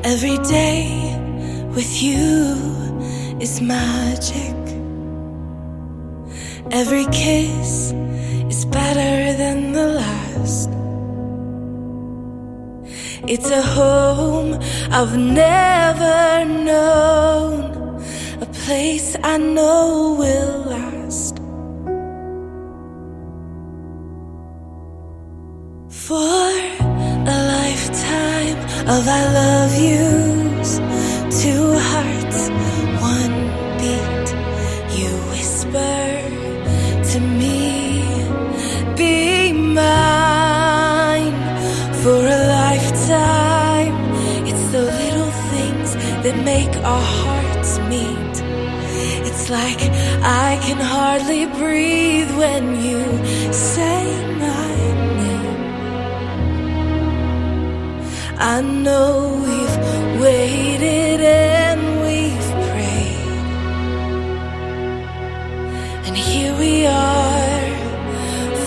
Every day with you is magic. Every kiss is better than the last. It's a home I've never known, a place I know will last. For a lifetime of I love yous, two hearts, one beat. You whisper to me, be mine. For a lifetime, it's the little things that make our hearts meet. It's like I can hardly breathe when you say my name. I know we've waited and we've prayed, and here we are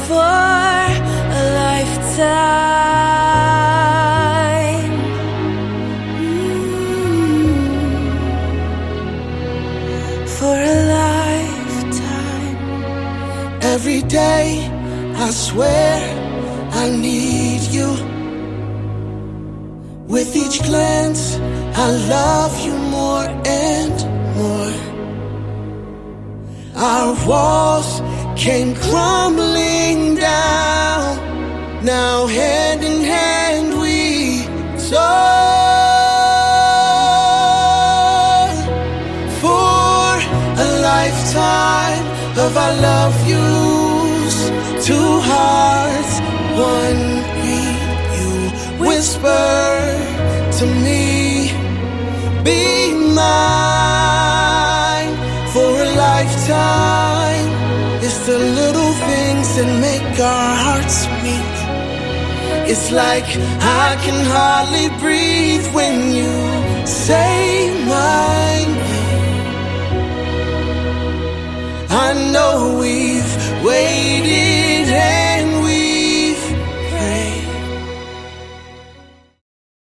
for a lifetime. For a lifetime. Every day, I swear I need you. With each glance, I love you more and more. Our walls came crumbling down. Now hand in hand we soar. For a lifetime of I love yous, two hearts, one beat. You whisper to me, be mine. For a lifetime, it's the little things that make our hearts meet. It's like I can hardly breathe when you say